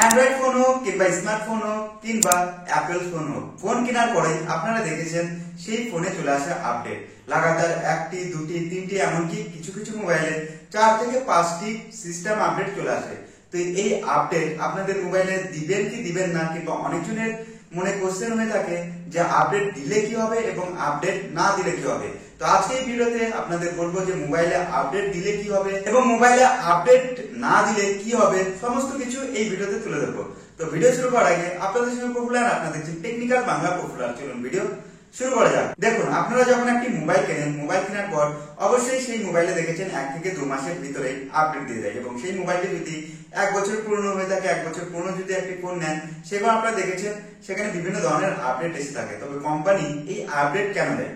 Android phone হোক কিংবা smartphone হোক কিংবা অ্যাপেল ফোন হোক, ফোন কেনার পরে আপনারা দেখেছেন সেই ফোনে চলে আসে আপডেট। লাগাতার একটি, দুটি, তিনটি, এমনকি কিছু কিছু মোবাইলে 4 থেকে 5টি সিস্টেম আপডেট চলে আসে। তো এই আপডেট আপনাদের মোবাইলে দিবেন কি দিবেন না, কিংবা অনেকজনের মনে কোশ্চেন হয়ে থাকে যে আপডেট দিলে কি হবে এবং আপডেট না দিলে কি হবে। তো আজকে এই ভিডিওতে আপনাদের বলবো যে মোবাইলে আপডেট দিলে কি হবে এবং মোবাইলে আপডেট না দিলে কি হবে, সমস্ত কিছু এই ভিডিওতে তুলে ধরবো। তো ভিডিও শুরু করার আগে আপনাদের সঙ্গে পপুলার, আপনাদের যে টেকনিক্যাল বাংলা পপুলার, চলুন ভিডিও শুরু করা যাক। দেখুন, আপনারা যখন একটি মোবাইল কেনেন, মোবাইল কেনার পর অবশ্যই সেই মোবাইলে দেখেছেন 1 থেকে 2 মাসের ভিতরে আপডেট দিয়ে দেয় এবং সেই মোবাইলটি যদি 1 বছর পুরনো হয়ে থাকে, 1 বছর পুরনো যদি একটি ফোন নেন, সেগুলো আপনারা দেখেছেন সেখানে বিভিন্ন ধরনের আপডেট এসে থাকে। তবে কোম্পানি এই আপডেট কেন দেয়?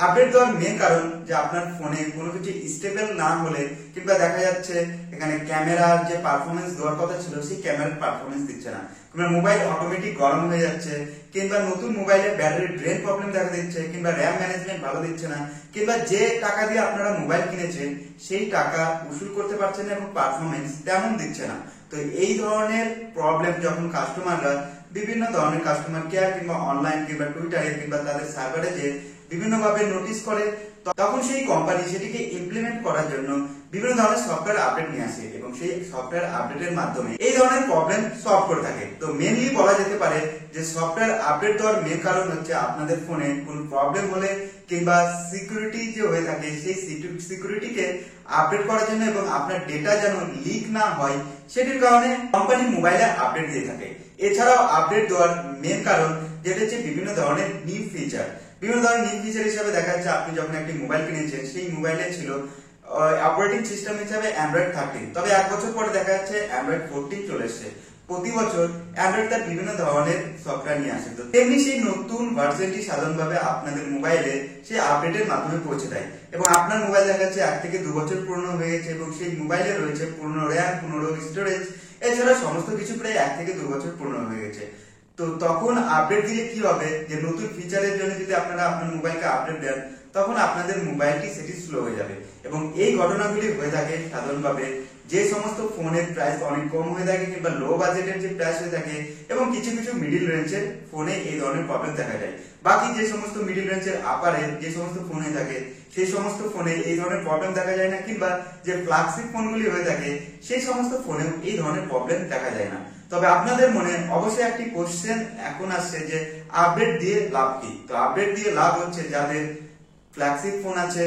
আপডেট দেওয়ার মেন কারণ যে আপনার ফোনে কোনো কিছু স্টেবল না হলে, কিংবা দেখা যাচ্ছে এখানে ক্যামেরার যে পারফরমেন্স দেওয়ার কথা ছিল সেই ক্যামেরার পারফরমেন্স দিচ্ছে না, কিংবা মোবাইল অটোমেটিক গরম হয়ে যাচ্ছে, কিংবা নতুন মোবাইলের ব্যাটারি ড্রেন প্রবলেম দেখা দিচ্ছে, কিংবা র্যাম ম্যানেজমেন্ট ভালো দিচ্ছে না, কিংবা যে টাকা দিয়ে আপনারা মোবাইল কিনেছেন সেই টাকা উসুল করতে পারছেন না এবং পারফরমেন্স তেমন দিচ্ছে না। তো এই ধরনের প্রবলেম যখন কাস্টমাররা বিভিন্ন ধরনের কাস্টমার কেয়ার কিংবা অনলাইন কিংবা টুইটারে কিংবা তাদের সার্ভারে যে বিভিন্ন ভাবে নোটিস করে, তখন সেই কোম্পানি সেটিকে ইমপ্লিমেন্ট করার জন্য বিভিন্ন ধরনের সফটওয়্যার আপডেট নিয়ে আসে এবং সেই সফটওয়্যার আপডেটের মাধ্যমে এই ধরনের প্রবলেম সলভ করে থাকে। তো মেনলি বলা যেতে পারে যে সফটওয়্যার আপডেট দেওয়ার মেন কারণ হচ্ছে আপনাদের ফোনে কোনো প্রবলেম হলে কিংবা সিকিউরিটি যে হয়ে থাকে সেই সিকিউরিটিকে আপডেট করার জন্য এবং আপনার ডেটা যেন লিক না হয় সেটির কারণে কোম্পানি মোবাইলে আপডেট দিয়ে থাকে। এছাড়াও আপডেট দেওয়ার মেন কারণ যেটা হচ্ছে বিভিন্ন ধরনের নিউ ফিচার। বিভিন্ন ধরনের নিউ ফিচার হিসেবে দেখা যাচ্ছে আপনি যখন একটি মোবাইল কিনেছেন সেই মোবাইলে ছিল অপারেটিং সিস্টেম হিসেবে অ্যান্ড্রয়েড 13, তবে 1 বছর পরে দেখা যাচ্ছে অ্যান্ড্রয়েড 14 চলে এসেছে। প্রতি বছর অ্যান্ড্রয়েড তার বিভিন্ন ধরনের সফটওয়্যার নিয়ে আসে, তো তেমনি সেই নতুন ভার্সনটি সাধারণভাবে আপনাদের মোবাইলে সেই আপডেটের মাধ্যমে পৌঁছে দেয় এবং আপনার মোবাইল দেখা যাচ্ছে 1 থেকে 2 বছর পুরনো হয়ে গেছে এবং সেই মোবাইলে রয়েছে পুরনো র্যাম, পুরনো স্টোরেজ, এছাড়া সমস্ত কিছু প্রায় 1 থেকে 2 বছর পুরনো হয়ে গেছে। তো তখন আপডেট দিলে কি হবে, যে নতুন ফিচারের জন্য যদি আপনারা আপনার মোবাইলকে আপডেট দেন, তখন আপনাদের মোবাইলটি সেটি স্লো হয়ে যাবে এবং এই ঘটনাগুলি হয়ে থাকে সাধারণভাবে যে সমস্ত ফোনের প্রাইস অনেক কম হয়ে থাকে কিংবা লো বাজেটের যে প্রাইস হয়ে থাকে এবং কিছু কিছু মিডিল রেঞ্জের ফোনে এই ধরনের প্রবলেম দেখা যায়। বাকি যে সমস্ত মিডিল রেঞ্জের আপারে যে সমস্ত ফোন হয়ে থাকে সেই সমস্ত ফোনে এই ধরনের প্রবলেম দেখা যায় না, কিংবা যে ফ্ল্যাগশিপ ফোনগুলি হয়ে থাকে সেই সমস্ত ফোনেও এই ধরনের প্রবলেম দেখা যায় না। তবে আপনাদের মনে অবশ্যই একটি কোশ্চেন এখন আসছে যে আপডেট দিয়ে লাভ কি? তো আপডেট দিয়ে লাভ হচ্ছে যাদের ফ্ল্যাগশিপ ফোন আছে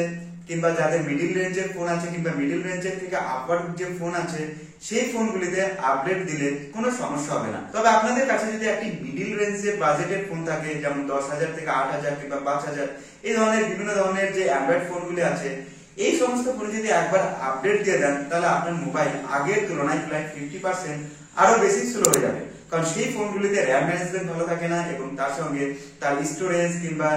কিংবা যাদের মিডিল রেঞ্জের ফোন আছে কিংবা মিডিল রেঞ্জের থেকে আপার যে ফোন আছে সেই ফোনগুলিতে আপডেট দিলে কোনো সমস্যা হবে না। তবে আপনাদের কাছে যদি একটি মিডিল রেঞ্জের বাজেটের ফোন থাকে, যেমন 10,000 থেকে 8,000 কিংবা 5,000, এই ধরনের বিভিন্ন ধরনের যে অ্যান্ড্রয়েড ফোনগুলি আছে, এই সমস্ত ফোনে যদি একবার আপডেট দিয়ে দেন তাহলে আপনার মোবাইল আগের তুলনায় প্রায় 50% আরো বেশি স্লো হয়ে যাবে, কারণ সেই ফোনগুলিতে র্যাম ম্যানেজমেন্ট ভালো থাকে না এবং তার সঙ্গে তার স্টোরেজ কিংবা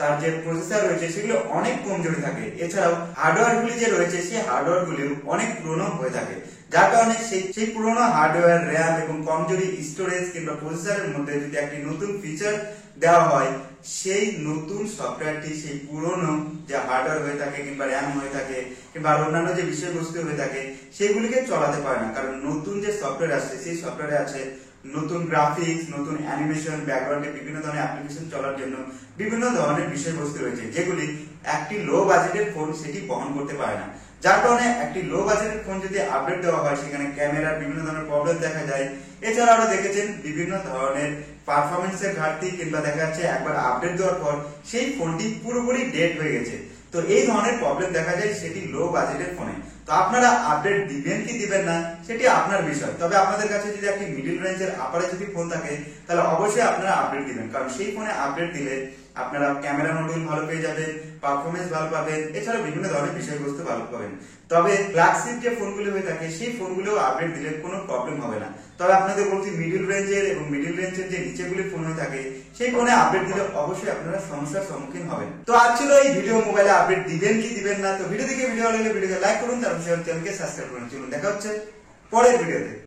তার যে প্রসেসর রয়েছে সেগুলো অনেক কমজোরি থাকে। এছাড়াও হার্ডওয়্যার গুলি যে রয়েছে সেই হার্ডওয়্যার গুলিও অনেক পুরনো হয়ে থাকে, যার কারণে সেই পুরনো হার্ডওয়্যার, র্যাম এবং কমজোরি স্টোরেজ কিংবা প্রসেসরের মধ্যে যদি একটি নতুন ফিচার দেওয়া হয়, সেই নতুন সফটওয়্যারটি সেই পুরনো যে হার্ডওয়্যার হয়ে থাকে কিংবা র্যাম হয়ে থাকে কিংবা অন্যান্য যে বিষয়বস্তু হয়ে থাকে সেগুলিকে চলাতে পারে না, কারণ নতুন যে সফটওয়্যার আসছে সেই সফটওয়্যারে আছে নতুন গ্রাফিক্স, নতুন অ্যানিমেশন, ব্যাকগ্রাউন্ডে বিভিন্ন ধরনের অ্যাপ্লিকেশন চলার জন্য বিভিন্ন ধরনের বিষয়বস্তু রয়েছে যেগুলি একটি লো বাজেটের ফোন সেটি বহন করতে পারে না। যার কারণে একটি লো বাজেটের ফোন যদি আপডেট দেওয়া হয় সেখানে ক্যামেরার বিভিন্ন ধরনের প্রবলেম দেখা যায়। এছাড়া আরো দেখেছেন বিভিন্ন ধরনের পারফরমেন্সের ঘাটতি, কিংবা দেখা যাচ্ছে একবার আপডেট দেওয়ার পর সেই ফোনটি পুরোপুরি ডেড হয়ে গেছে। তো এই ধরনের প্রবলেম দেখা যায় সেটি লো বাজেটের ফোনে। তো আপনারা আপডেট দিবেন কি দিবেন না সেটি আপনার বিষয়, তবে আপনাদের কাছে যদি একটি মিডিল রেঞ্জের আপারে যদি ফোন থাকে তাহলে অবশ্যই আপনারা আপডেট দিবেন, কারণ সেই ফোনে আপডেট দিলে আপনারা ক্যামেরা মডিউল ভালো পেয়ে যাবেন, পারফরমেন্স ভালো পাবেন, এছাড়া বিভিন্ন ধরনের বিষয়বস্তু ভালো পাবেন। তবে ফ্ল্যাগশিপ যে ফোনগুলো হয়ে থাকে সেই ফোনগুলো আপডেট দিলে কোনো প্রবলেম হবে না। তবে আপনাদের বলছি মিডিল রেঞ্জের এবং মিডিল রেঞ্জের যে নিচেগুলি ফোন হয়ে থাকে সেই ফোনে আপডেট দিলে অবশ্যই আপনারা সমস্যার সম্মুখীন হবেন। তো আজ ছিল এই ভিডিও, মোবাইলে আপডেট দিবেন কি দিবেন না। তো ভিডিও দেখে ভিডিও লাগলে ভিডিওকে লাইক করুন, তারপর চ্যানেলকে সাবস্ক্রাইব করুন। চলুন দেখা হচ্ছে পরের ভিডিওতে।